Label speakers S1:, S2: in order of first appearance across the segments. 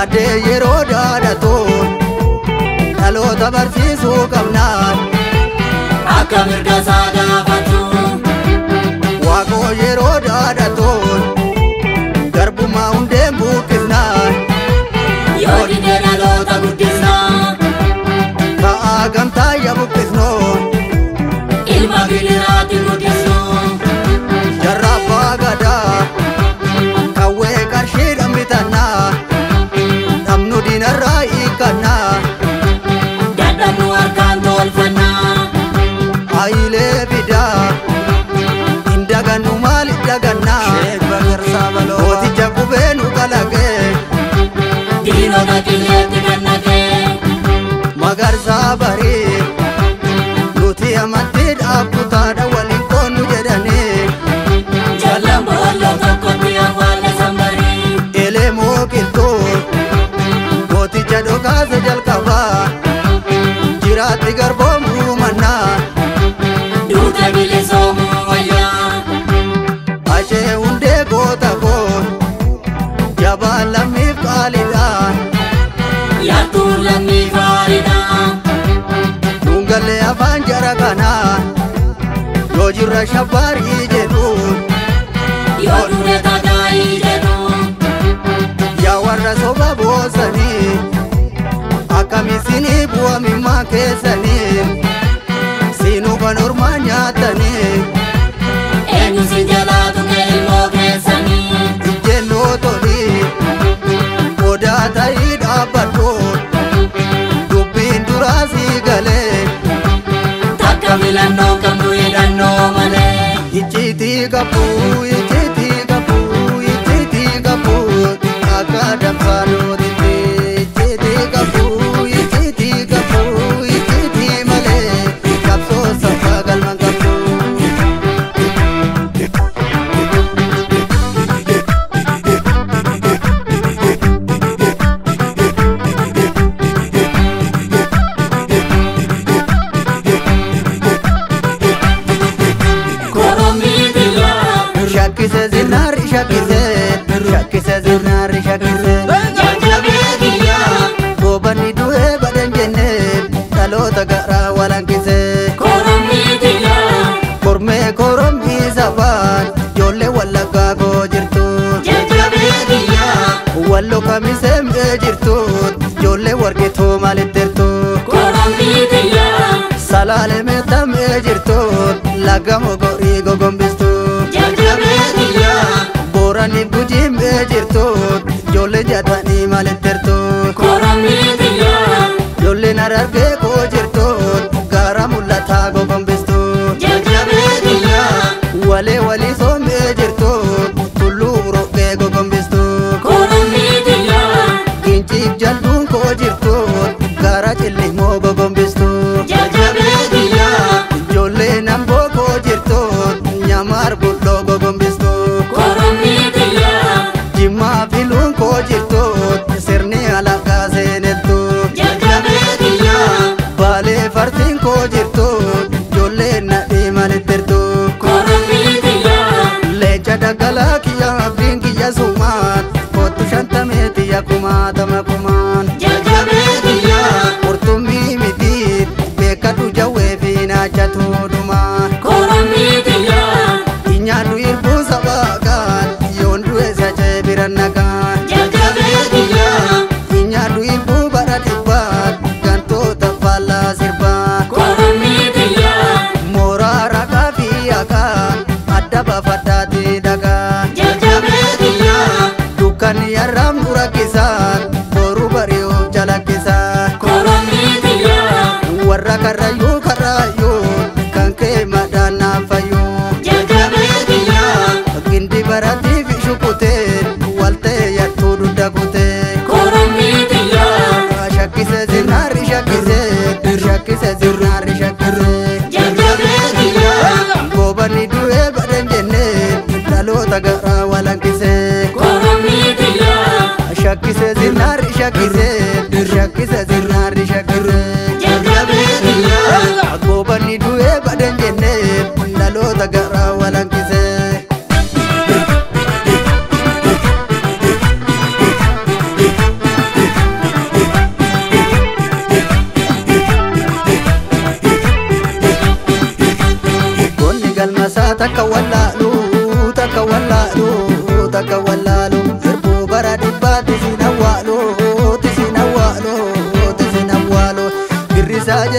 S1: Ade yeroo daadhatuun dhaloota barsiisuu qabnaan
S2: akka mirga isaa gaafatu.
S1: Waaqoo yeroo daadhatuun garbummaa hundeen buqqisnaan
S2: yoo didee dhaloota guddisnaa
S1: ka'aa gamtaa yaa buqqisnoon
S2: ilma gidiraatti guddisnuu.
S1: jarra abbaa gadaa kawwee qarshiidhaan bitannaa dhabnu diinarraa hiikkannaa
S2: dadhabnu harkaan tolfannaa.
S1: Hayilee fidaa hin dagannu maaliif dagannaa mooticha qubee nu kalaqee
S2: diinota qilleetti gannatee
S1: magarsaa barii nuti amantiidhaaf kutaadha waliin qoonnu jedhanii
S2: jallaan boolloo tokkotti awwaallee sambarii.
S1: elee mooqiltuu mooticha dhokaasa jalqabaa jiraatti garboomuu mannaa
S2: duute bilisoomuu wayyaa
S1: achee hundee goota koo jabaan lammiif qaalidhaan
S2: yaattuu lammii gaariidhaa.
S1: dhungallee afaan jara kanaa yoo jirra shabbaarii jedhuun
S2: yoo dure tataa'ii jedhu
S1: yaa warra soba boosanii akkamisinii bu'amimmaa keessanii siinuu kan ormaa nyaatanii
S2: eenyu si jalaatu ilmoo keessanii.
S1: ijjennoo tolii odaa ta'ii dhaabbadhu dubbiin duraasii galee
S2: takka filannoo qabnu hidhannoo malee.
S1: icciitii qabu icciitii qabu icciitii qabu akka danfaa nootitti icciitii qabu icciitii qabu icciitii malee qabsoo saffaa galman qabdu. Shakkise zinnaarri shakkise zinnaarri shakkise
S2: jajjabee kiyyaa
S1: goobanni du'ee badan jennee dhaloota garaa walankise
S2: korommii kiyyaa
S1: kormee korommii safaan ijoollee wallaggaa koo jirtu
S2: jajjabee kiyyaa
S1: walloo kamisee mi'ee jirtu ijoollee warqituu maalittirtu
S2: korommii kiyyaa
S1: salaalee meettamee jirtu laga mogorii gogombistu
S2: jajjabee kiyyaa
S1: booranii gujiimee jirtu ijoollee jaatanii maalittirtu
S2: korommii kiyyaa
S1: ijoolleen arargee koo jirtu gaara mul'ataa gogombistu
S2: jajjabee kiyyaa
S1: walee walii soomee jirtu tulluu roqee gogombistu
S2: korommii kiyyaa
S1: ginciif jalduun koo jirtu gaara cillimoo gogombistu
S2: jajjabee kiyyaa
S1: ijoollee namboo koo jirtu nyamaar bul'oo gogombistu
S2: korommii kiyyaa
S1: jimmaa filuun koo jirtu sirni alaaqaa seenettu
S2: jajjabee kiyyaa
S1: baalee fartiin koo jirtu ijoollee nadhii malittirtu
S2: korommii kiyyaa
S1: leenca daggalaa kiyya abdiin kiyya sumaan kottu shantameeti yakkumaatama kumaan
S2: jajjabee kiyyaa
S1: qurxummii miti beekadhu jawwee fi naachatu dhumaan
S2: korommii kiyyaa
S1: nyaadhu irbuu sabaakaan yoon du'e sacee biran nagaan
S2: jajjabee kiyyaa
S1: nyaadhu irbuu bara dhibbaat gantoota faallaa sirbaa
S2: korommii kiyyaa
S1: mooraa ragaa fi akaan adda baafadhaati dhagaa
S2: jajjabee kiyyaa
S1: dukkanni yarraam dura kisaan boruu bari'uuf jalakkisaa
S2: korommii kiyyaa
S1: warra karrayyuu kan kee madhaan naaffayyuu
S2: jajjabee kiyyaa
S1: gindi baratiif shukuteen waltee yattuu dudda kutee
S2: korommii kiyyaa
S1: shakkise zinnaarri shakkise zinnaarri shakkise
S2: jajjabee kiyyaa
S1: goobanni du'ee badan jennee dhaloota garaa walankise
S2: korommii kiyyaa
S1: shakkise zinnaarri shakkise zinnaarri shakkise
S2: jajjabee kiyyaa
S1: goobanni du'ee badan jennee dhaloota garaa walankise.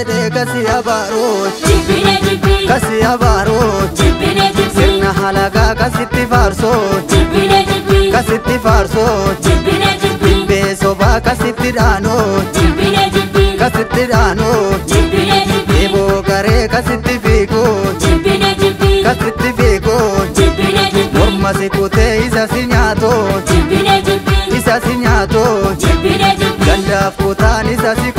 S1: jedhee kasi abaaroo
S2: jibbine jibbi
S1: kasi abaaroo
S2: jibbine jibbi
S1: sirna halagaa kasitti faarsoo
S2: jibbine jibbi
S1: kasitti faarsoo
S2: jibbine jibbi
S1: beesobaa kasitti dhaanoo
S2: jibbine jibbi
S1: kasitti dhaanoo
S2: jibbine jibbi
S1: eeboo garee kasitti fiigoo
S2: jibbine jibbi
S1: kasitti fiigoo
S2: jibbine jibbi
S1: morma si kutee isa si nyaatoo
S2: jibbine jibbi
S1: isa si nyaatoo
S2: jibbine jibbi
S1: gandaaf kutaan isa si